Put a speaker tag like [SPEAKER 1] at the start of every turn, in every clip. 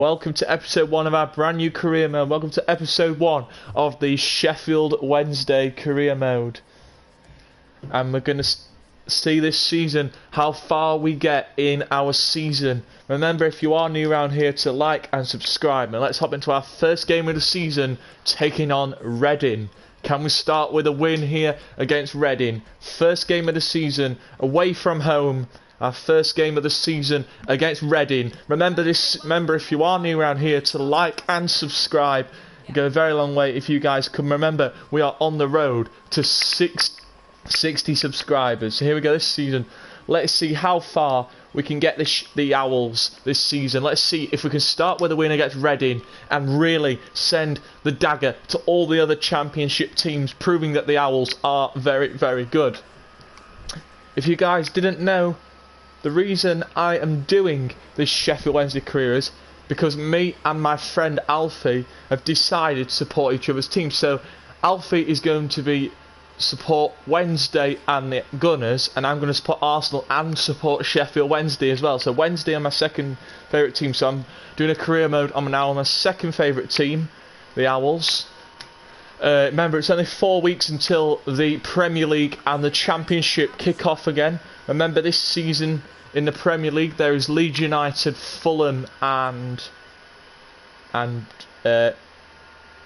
[SPEAKER 1] Welcome to episode 1 of our brand new career mode. Welcome to episode 1 of the Sheffield Wednesday career mode. And we're going to see this season how far we get in our season. Remember, if you are new around here, to like and subscribe. And let's hop into our first game of the season, taking on Reading. Can we start with a win here against Reading? First game of the season, away from home. Our first game of the season against Reading. Remember, if you are new around here, to like and subscribe. It go a very long way if you guys can. Remember, we are on the road to 60 subscribers. So here we go this season. Let's see how far we can get the Owls this season. Let's see if we can start with a win against Reading and really send the dagger to all the other championship teams, proving that the Owls are very, very good. If you guys didn't know, the reason I am doing this Sheffield Wednesday career is because me and my friend Alfie have decided to support each other's teams. So Alfie is going to support Wednesday and the Gunners, and I'm going to support Arsenal and support Sheffield Wednesday as well. So Wednesday are my second favourite team, so I'm doing a career mode. I'm now on my second favourite team, the Owls. Remember, it's only 4 weeks until the Premier League and the Championship kick off again. Remember, this season in the Premier League there is Leeds United, Fulham and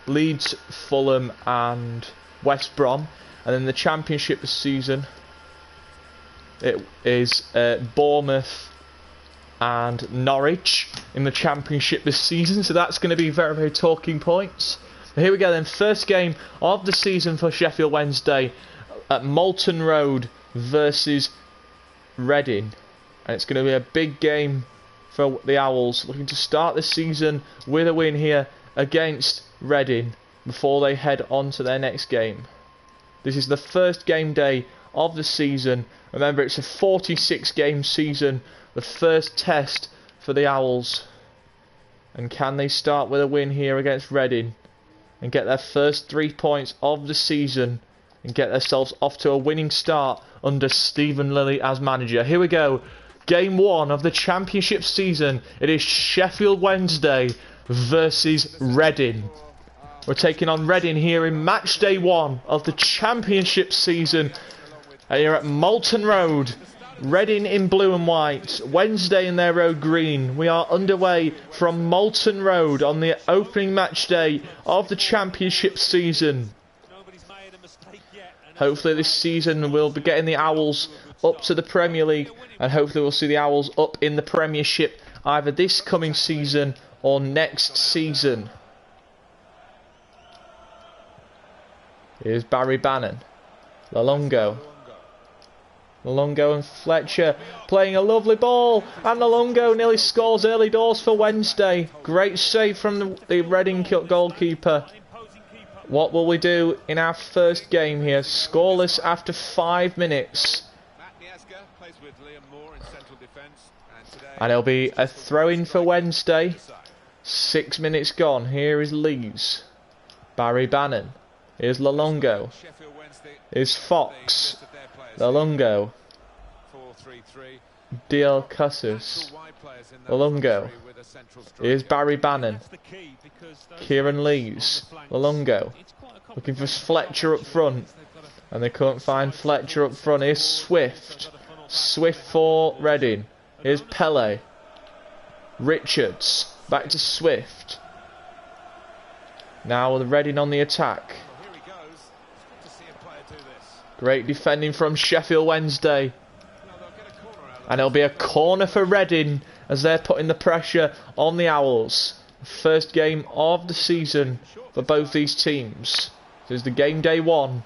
[SPEAKER 1] Leeds, Fulham and West Brom. And in the Championship this season it is Bournemouth and Norwich in the Championship this season. So that's going to be very, very talking points. Here we go then, first game of the season for Sheffield Wednesday at Moulton Road versus Reading. And it's going to be a big game for the Owls, looking to start the season with a win here against Reading before they head on to their next game. This is the first game day of the season. Remember, it's a 46 game season, the first test for the Owls. And can they start with a win here against Reading and get their first 3 points of the season and get themselves off to a winning start under Stephen Lilly as manager? Here we go. Game 1 of the Championship season. It is Sheffield Wednesday versus Reading. We're taking on Reading here in match day 1 of the Championship season. Here at Moulton Road. Reading in blue and white, Wednesday in their road green. We are underway from Moulton Road on the opening match day of the Championship season. Hopefully this season we'll be getting the Owls up to the Premier League, and hopefully we'll see the Owls up in the Premiership either this coming season or next season. Here's Barry Bannon. Lalongo and Fletcher playing a lovely ball, and Lalongo nearly scores early doors for Wednesday. Great save from the Reading goalkeeper. What will we do in our first game here? Scoreless after 5 minutes. And it'll be a throw-in for Wednesday. 6 minutes gone. Here is Lees. Barry Bannon. Here's Lalongo. Here's Fox. Lalongo. D.L. Cassis. Lalongo. Here's Barry Bannon. Kieran Lees. Lalongo. Looking for Fletcher up front. And they couldn't find Fletcher up front. Here's Swift. Swift for Reading. Here's Pele. Richards. Back to Swift. Now with Reading on the attack. Great defending from Sheffield Wednesday. And it'll be a corner for Reading as they're putting the pressure on the Owls. First game of the season for both these teams. This is the game day 1.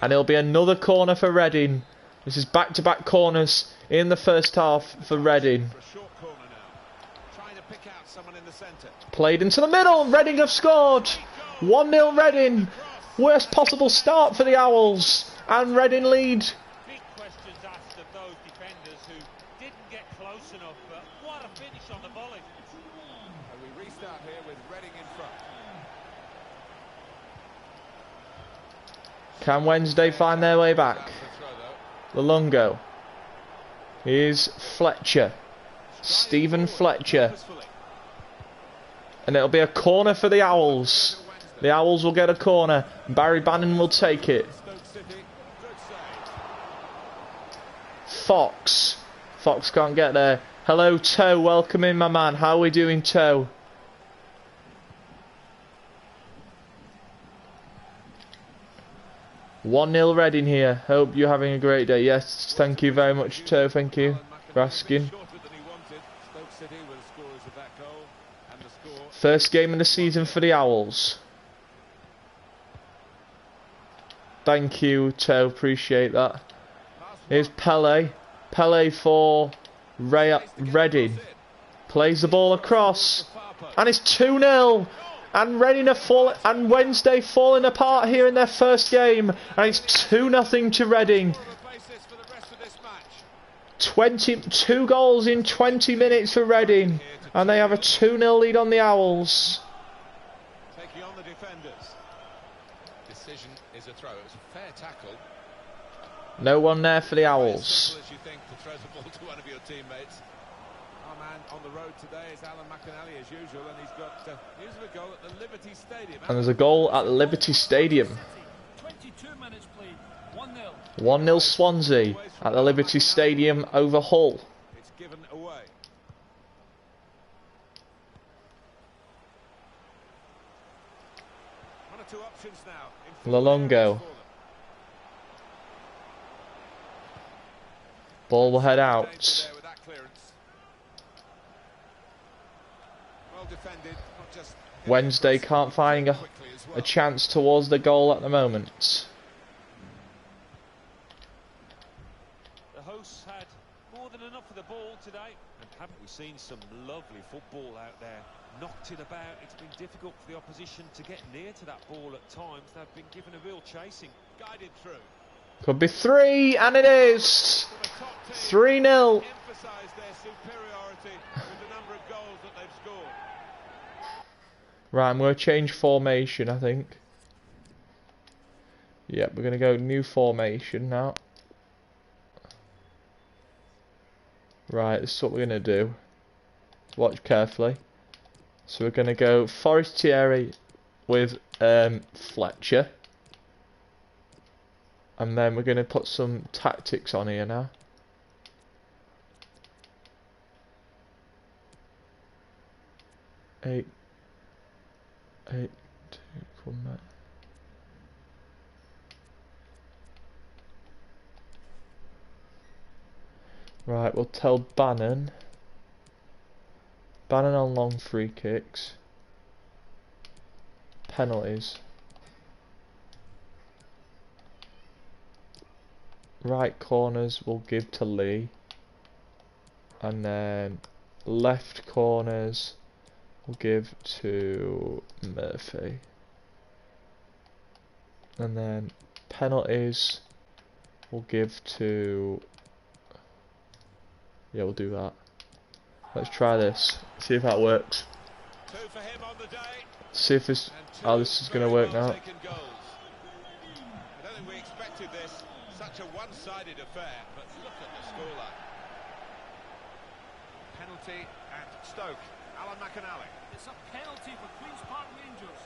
[SPEAKER 1] And it'll be another corner for Reading. This is back-to-back corners in the first half for Reading. Played into the middle. Reading have scored. 1-0 Reading. Worst possible start for the Owls, and Reading lead.
[SPEAKER 2] Big questions asked of those defenders who didn't get close enough, but what a finish on the volley.
[SPEAKER 3] And we restart here with Reading in front.
[SPEAKER 1] Can Wednesday find their way back? Lalongo. Here's Fletcher. Stephen Fletcher. And it'll be a corner for the Owls. The Owls will get a corner. Barry Bannon will take it. Fox. Fox can't get there. Hello, Toe. Welcome in, my man. How are we doing, Toe? "1-0 Reading here. Hope you're having a great day." Yes, thank you very much, Toe. Thank you for asking. First game of the season for the Owls. Thank you, Toe. Appreciate that. Here's Pele. Pele for Reading. Plays the ball across. And it's 2-0. And Reading are and Wednesday falling apart here in their first game. And it's 2-0 to Reading. 2 goals in 20 minutes for Reading. And they have a 2-0 lead on the Owls.
[SPEAKER 3] Taking on the defenders. Decision is a throw. It was a fair tackle.
[SPEAKER 1] No one there for the Owls.
[SPEAKER 3] As you think to throw the ball to one of your teammates. Our man on the road today is Alan McInally as usual, and he's got news of a goal at the Liberty Stadium.
[SPEAKER 1] And there's a goal at Liberty Stadium.
[SPEAKER 2] 22 minutes played. 1-0.
[SPEAKER 1] 1-0 Swansea at the Liberty Stadium over Hull.
[SPEAKER 3] It's given away. One or two options now.
[SPEAKER 1] Lalongo. Ball will head out. Wednesday can't find a chance towards the goal at the moment.
[SPEAKER 2] The hosts had more than enough of the ball today, and haven't we seen some lovely football out there? Knocked it about. It's been difficult for the opposition to get near to that ball at times. They've been given a real chasing. Guided through.
[SPEAKER 1] Could be 3, and it is 3-0.
[SPEAKER 3] Emphasise their superiority with the number of goals that they've scored.
[SPEAKER 1] Right, I'm going to change formation, I think. Yep, we're going to go new formation now. Right, this is what we're going to do. Watch carefully. So we're going to go Forestieri with Fletcher. And then we're going to put some tactics on here now. Eight, 2, come back. Right, we'll tell Bannon. Bannon on long free kicks. Penalties. Right corners we'll give to Lee. And then left corners we'll give to Murphy. And then penalties we'll give to... Yeah, we'll do that. Let's try this. See if that works.
[SPEAKER 3] 2 for him on the day.
[SPEAKER 1] See if this... Oh, this is going to work now.
[SPEAKER 3] I don't think we expected this. Such a one-sided affair, but look at the scoreline. Penalty at Stoke. Alan McInally.
[SPEAKER 2] It's a penalty for Queen's Park Rangers.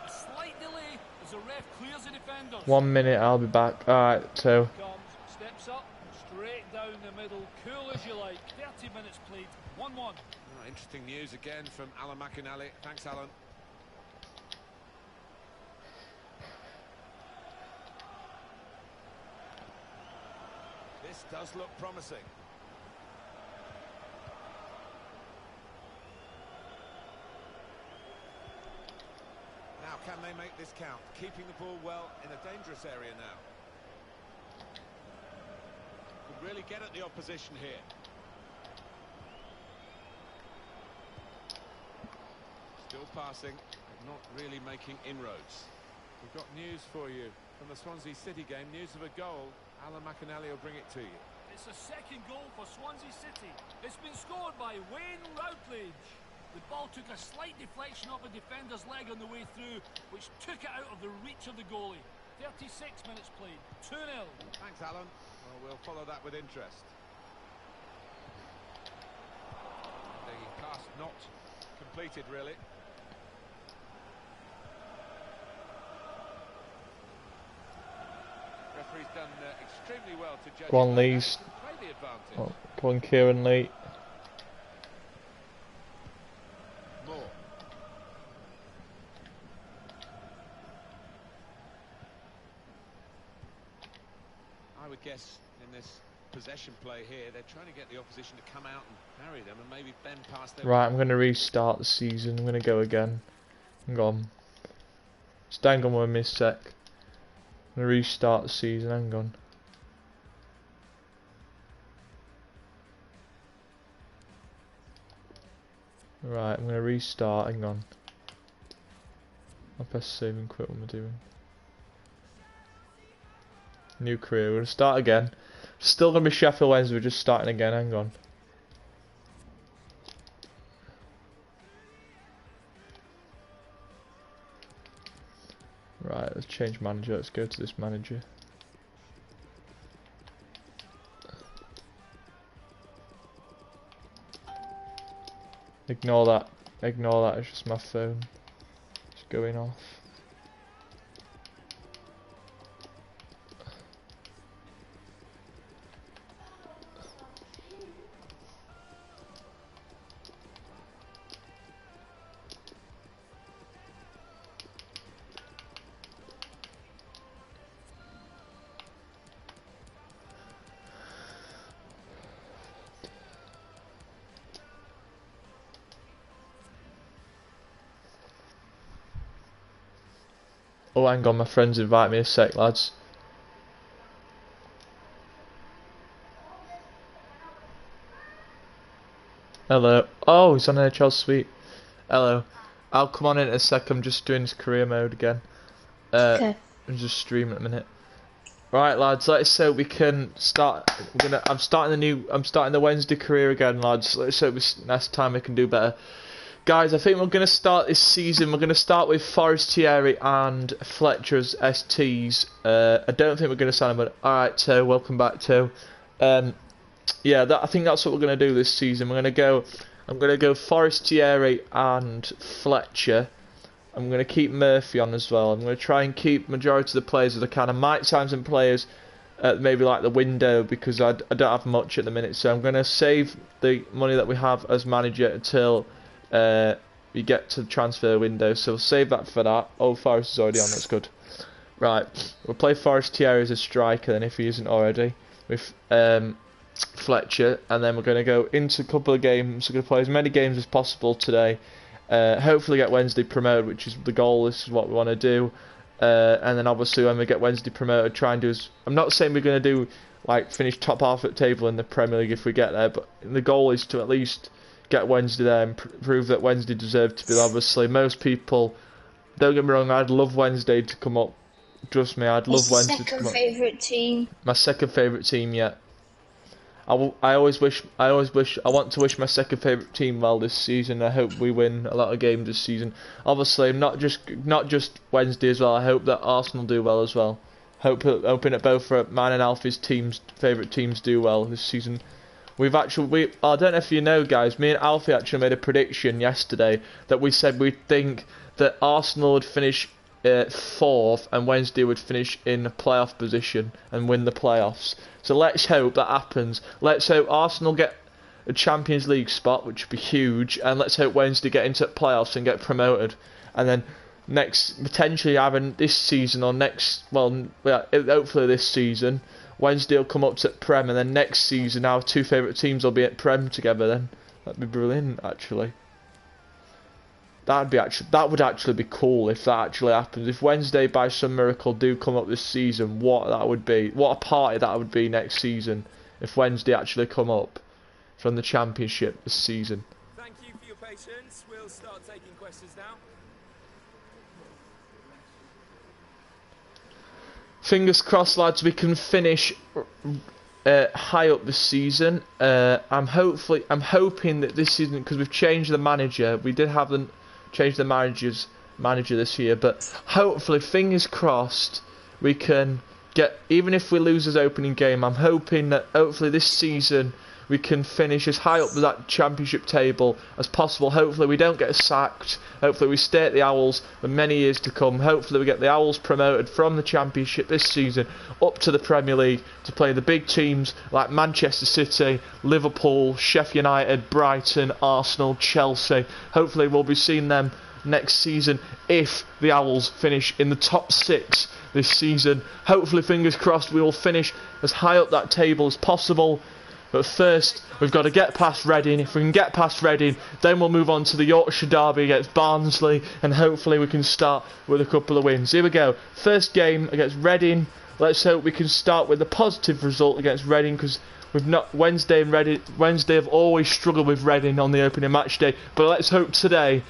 [SPEAKER 2] A slight delay as the ref clears the defenders.
[SPEAKER 1] 1 minute, I'll be back. Alright, so...
[SPEAKER 2] Steps up, straight down the middle, cool as you like. 30 minutes played, 1-1.
[SPEAKER 3] Oh, interesting news again from Alan McInally. Thanks, Alan. This does look promising. Now, can they make this count? Keeping the ball well in a dangerous area now. Could really get at the opposition here. Still passing, but not really making inroads. We've got news for you from the Swansea City game. News of a goal. Alan McInally will bring it to you.
[SPEAKER 2] It's a second goal for Swansea City. It's been scored by Wayne Routledge. The ball took a slight deflection off a defender's leg on the way through, which took it out of the reach of the goalie. 36 minutes played, 2-0.
[SPEAKER 3] Thanks, Alan. Well, we'll follow that with interest. The pass not completed. treated, really. Referee's done extremely well to judge.
[SPEAKER 1] Go on, Lees.
[SPEAKER 3] Play the advantage.
[SPEAKER 1] Oh, go on, Kieran Lee.
[SPEAKER 3] More. I would guess in this possession play here, they're trying to get the opposition to come out and harry them and maybe bend past them.
[SPEAKER 1] Right, I'm going to restart the season. I'm going to go again. Hang on. Just hang on with me a sec. I'm going to restart the season. Hang on. Right, I'm going to restart. Hang on. I'll press save and quit. What am I doing? New career. We're going to start again. Still going to be Sheffield Wednesday. We're just starting again. Hang on. Right, let's change manager. Let's go to this manager. Ignore that. Ignore that. It's just my phone. It's going off. Oh, hang on, my friends invite me a sec, lads. Hello. Oh, he's on NHL Suite. Hello. I'll come on in a sec. I'm just doing this career mode again.
[SPEAKER 4] Okay.
[SPEAKER 1] I'm just streaming at a minute. Right, lads. Let's hope we can start. I'm starting the Wednesday career again, lads. Let's hope next time we can do better. Guys, I think we're going to start this season. We're going to start with Forestieri and Fletcher's STs. I don't think we're going to sign them, but alright, So welcome back, To. Yeah, I think that's what we're going to do this season. I'm going to go Forestieri and Fletcher. I'm going to keep Murphy on as well. I'm going to try and keep majority of the players as I can. I might sign some players maybe like the window because I don't have much at the minute. So I'm going to save the money that we have as manager until we get to the transfer window, so we'll save that for that. Oh, Forrest is already on, that's good. Right, we'll play Forestieri as a striker then if he isn't already, with Fletcher, and then we're going to go into a couple of games. We're going to play as many games as possible today. Hopefully get Wednesday promoted, which is the goal. This is what we want to do. And then obviously when we get Wednesday promoted, try and do as... I'm not saying we're going to do, like, finish top half at the table in the Premier League if we get there, but the goal is to at least get Wednesday there and prove that Wednesday deserved to be. Obviously, most people, don't get me wrong, I'd love Wednesday to come up. Trust me, I'd love Wednesday to come up.
[SPEAKER 4] Second favourite team.
[SPEAKER 1] My second favourite team yet. I want to wish my second favourite team well this season. I hope we win a lot of games this season. Obviously, not just Wednesday as well. I hope that Arsenal do well as well. Hoping that both mine and Alfie's favourite teams do well this season. I don't know if you know, guys, me and Alfie actually made a prediction yesterday that we said we think that Arsenal would finish 4th and Wednesday would finish in a playoff position and win the playoffs. So let's hope that happens. Let's hope Arsenal get a Champions League spot, which would be huge, and let's hope Wednesday get into playoffs and get promoted. And then potentially having this season or hopefully this season, Wednesday will come up to Prem, and then next season our two favourite teams will be at Prem together. Then that'd be brilliant, actually. That would actually be cool if that actually happens. If Wednesday by some miracle do come up this season, what a party that would be next season if Wednesday actually come up from the Championship this season.
[SPEAKER 5] Thank you for your patience. We'll start taking questions now.
[SPEAKER 1] Fingers crossed, lads, we can finish high up this season. I'm hoping that this season, because we've changed the manager, we did have them change the manager this year, but hopefully, fingers crossed, we can get, even if we lose this opening game, I'm hoping that hopefully this season we can finish as high up that championship table as possible. Hopefully we don't get sacked. Hopefully we stay at the Owls for many years to come. Hopefully we get the Owls promoted from the championship this season up to the Premier League to play the big teams like Manchester City, Liverpool, Sheffield United, Brighton, Arsenal, Chelsea. Hopefully we'll be seeing them next season if the Owls finish in the top 6 this season. Hopefully, fingers crossed, we will finish as high up that table as possible. But first, we've got to get past Reading. If we can get past Reading, then we'll move on to the Yorkshire Derby against Barnsley, and hopefully we can start with a couple of wins. Here we go. First game against Reading. Let's hope we can start with a positive result against Reading, because we've not Wednesday have always struggled with Reading on the opening match day. But let's hope today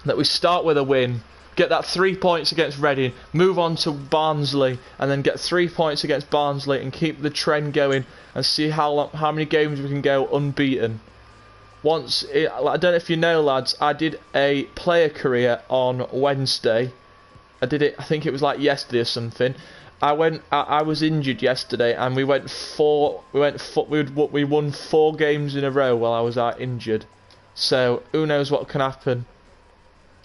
[SPEAKER 1] that we start with a win, get that 3 points against Reading, move on to Barnsley, and then get 3 points against Barnsley and keep the trend going and see how many games we can go unbeaten. I don't know if you know, lads, I did a player career on Wednesday. I did it, I think it was like yesterday or something. I was injured yesterday, and we won 4 games in a row while I was out injured. So who knows what can happen.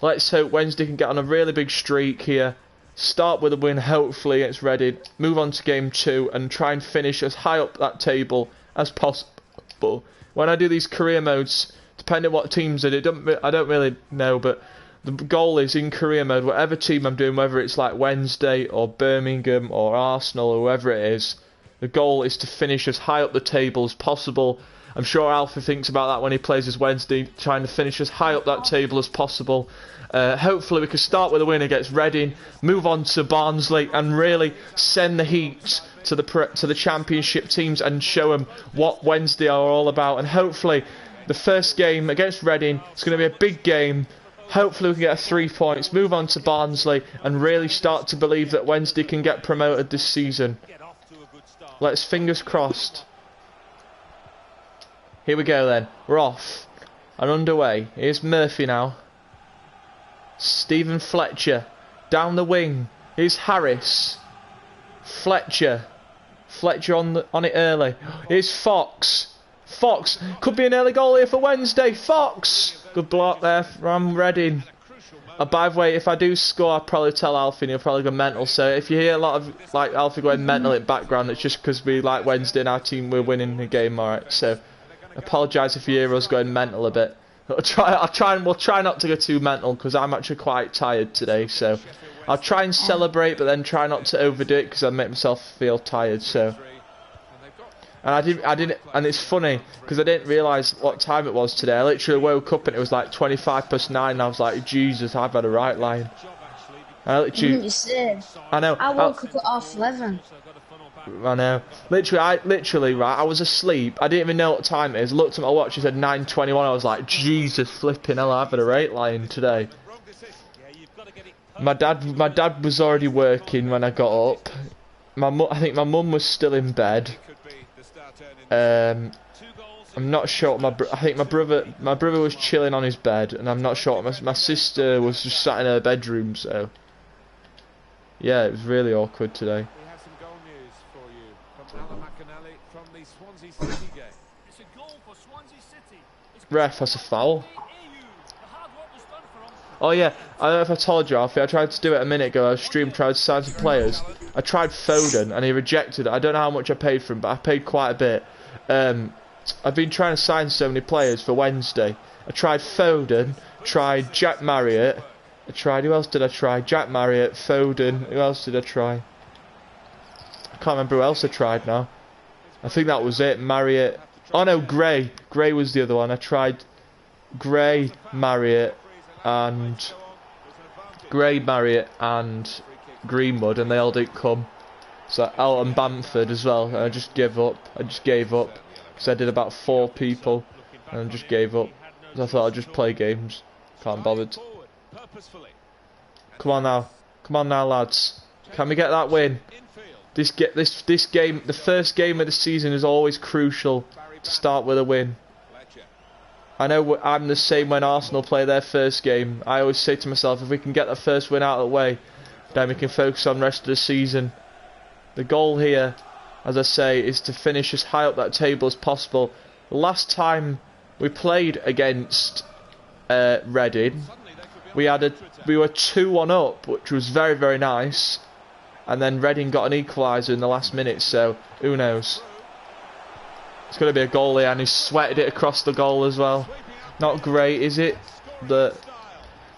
[SPEAKER 1] Let's hope Wednesday can get on a really big streak here. Start with a win, hopefully, against Reading. Move on to game 2 and try and finish as high up that table as possible. When I do these career modes, depending on what teams I do, I don't really know, but the goal is in career mode, whatever team I'm doing, whether it's like Wednesday or Birmingham or Arsenal or whoever it is, the goal is to finish as high up the table as possible. I'm sure Alfie thinks about that when he plays his Wednesday, trying to finish as high up that table as possible. Hopefully we can start with a win against Reading, move on to Barnsley, and really send the heat to the championship teams and show them what Wednesday are all about. And hopefully the first game against Reading is going to be a big game. Hopefully we can get 3 points, move on to Barnsley, and really start to believe that Wednesday can get promoted this season. Let's fingers crossed. Here we go then. We're off and underway. Here's Murphy now. Stephen Fletcher down the wing. Here's Harris. Fletcher on it early. Here's Fox. Fox could be an early goal here for Wednesday. Fox, good block there from Reading. By the way, if I do score, I'll probably tell Alfie and he'll probably go mental. So if you hear a lot of like Alfie going mental in the background, it's just because we like Wednesday and our team we're winning the game. Alright, so apologise if you hear us going mental a bit. We'll try not to go too mental because I'm actually quite tired today. So I'll try and celebrate, but then try not to overdo it because I make myself feel tired. So, and I didn't, and it's funny because I didn't realise what time it was today. I literally woke up and it was like 9:25, and I was like, Jesus, I've had a right line. I literally, I know.
[SPEAKER 4] I woke up at 11:30.
[SPEAKER 1] I know. Literally, right, I was asleep. I didn't even know what time it is. Looked at my watch, it said 9:21. I was like, Jesus flipping hell, I've had a right line today. My dad was already working when I got up. I think my mum was still in bed. I'm not sure. I think my brother was chilling on his bed, and I'm not sure. My sister was just sat in her bedroom. So yeah, it was really awkward today. Ref, that's a foul. Oh yeah, I don't know if I told you, Alfie, I tried to do it a minute ago. I was tried to sign some players. I tried Foden and he rejected it. I don't know how much I paid for him, but I paid quite a bit. I've been trying to sign so many players for Wednesday. I tried Foden, tried Jack Marriott. Who else did I try? Jack Marriott, Foden. Who else did I try? I can't remember who else I tried now. I think that was it. Marriott. Oh no, Gray. Gray was the other one. I tried Gray, Marriott, and Greenwood, and they all didn't come. So Elton Bamford as well. And I just gave up. Because I did about 4 people, and I just gave up. So I thought I'd just play games. Can't bother. Come on now, lads. Can we get that win? This game, the first game of the season, is always crucial to start with a win. I know I'm the same when Arsenal play their first game. I always say to myself, if we can get the first win out of the way, then we can focus on the rest of the season. The goal here, as I say, is to finish as high up that table as possible. last time we played against Reading, we were 2-1 up, which was very, very nice. And then Reading got an equaliser in the last minute, so who knows? It's going to be a goal here, and he sweated it across the goal as well. Not great, is it? This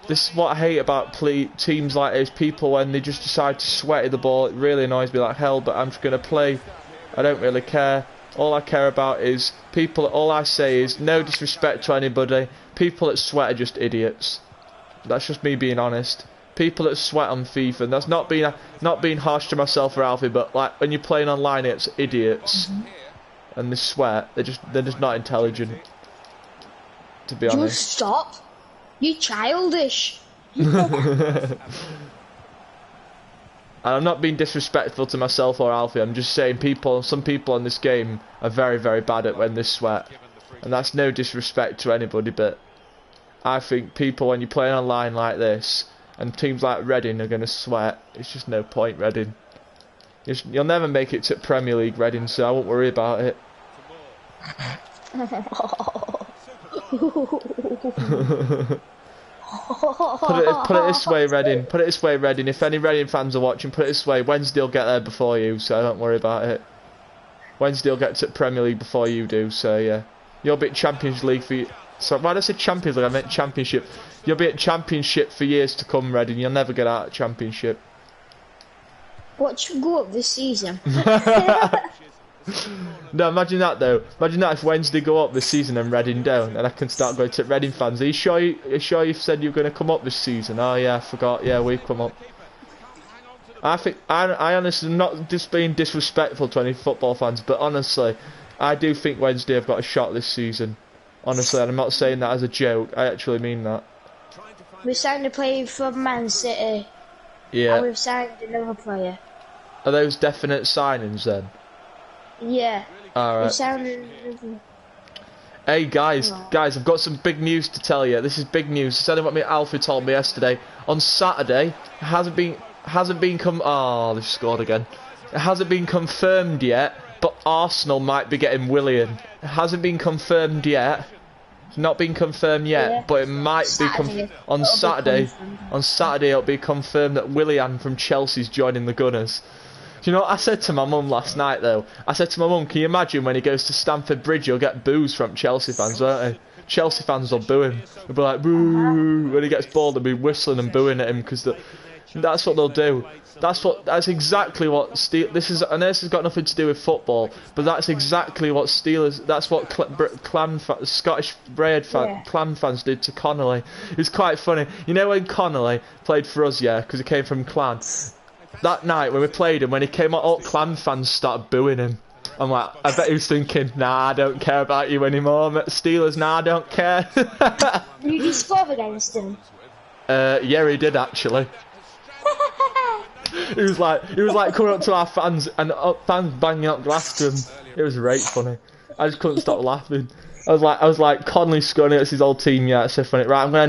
[SPEAKER 1] is what I hate about teams like this. People, when they just decide to sweat the ball, it really annoys me like hell, but I'm just going to play. I don't really care. All I care about is people. All I say is no disrespect to anybody. People that sweat are just idiots. That's just me being honest. People that sweat on FIFA, and that's not being harsh to myself or Alfie, but like when you're playing online, it's idiots, and they sweat. They're just not intelligent. To be honest.
[SPEAKER 4] Just stop. You childish.
[SPEAKER 1] And I'm not being disrespectful to myself or Alfie. I'm just saying some people in this game are very, very bad at when they sweat, and that's no disrespect to anybody. But I think people, when you're playing online like this, and teams like Reading are going to sweat, it's just no point, Reading. You'll never make it to Premier League, Reading, so I won't worry about it. Put it this way, Reading. Put it this way, Reading. If any Reading fans are watching, put it this way: Wednesday will get there before you, so don't worry about it. Wednesday will get to Premier League before you do, so yeah. You'll be at Champions League for... So why did I say Champions League? I meant Championship. You'll be at Championship for years to come, Reading. You'll never get out of Championship.
[SPEAKER 4] Watch you go up this season.
[SPEAKER 1] No, imagine that though. Imagine that if Wednesday go up this season and Reading down, and I can start going to Reading fans. Are you sure you said you were going to come up this season? Oh yeah, I forgot. Yeah, we've come up. I honestly, not just being disrespectful to any football fans, but honestly, I do think Wednesday have got a shot this season. Honestly, and I'm not saying that as a joke. I actually mean that.
[SPEAKER 4] We signed a player from Man City.
[SPEAKER 1] Yeah.
[SPEAKER 4] And we've signed another player.
[SPEAKER 1] Are those definite signings then?
[SPEAKER 4] Yeah.
[SPEAKER 1] Alright. Hey guys, I've got some big news to tell you. This is big news. It's only what me Alfie told me yesterday. On Saturday, they've scored again. It hasn't been confirmed yet, but Arsenal might be getting Willian. It hasn't been confirmed yet. It's not been confirmed yet, yeah. But it might be on Saturday. On Saturday, it'll be confirmed that Willian from Chelsea's joining the Gunners. Do you know what I said to my mum last night though? I said to my mum, can you imagine when he goes to Stamford Bridge, he'll get boos from Chelsea fans, won't he? Chelsea fans will boo him. They'll be like, boo. When he gets bored, they'll be whistling and booing at him because that's what they'll do. That's exactly what this is. I know this has got nothing to do with football, but that's exactly what Steelers. That's what Scottish bred clan fans did to Connolly. It's quite funny. You know when Connolly played for us, yeah, because he came from Clan. That night when we played him, when he came out, all Clan fans started booing him. I'm like, I bet he was thinking, nah, I don't care about you anymore. Steelers, nah, I don't care.
[SPEAKER 4] You just scored against him.
[SPEAKER 1] Yeah, he did actually. He was like coming up to our fans and fans banging up glass to him. It was right funny. I just couldn't stop laughing. I was like, Conley scoring against his old team. Yeah, it's so funny. Right, I'm gonna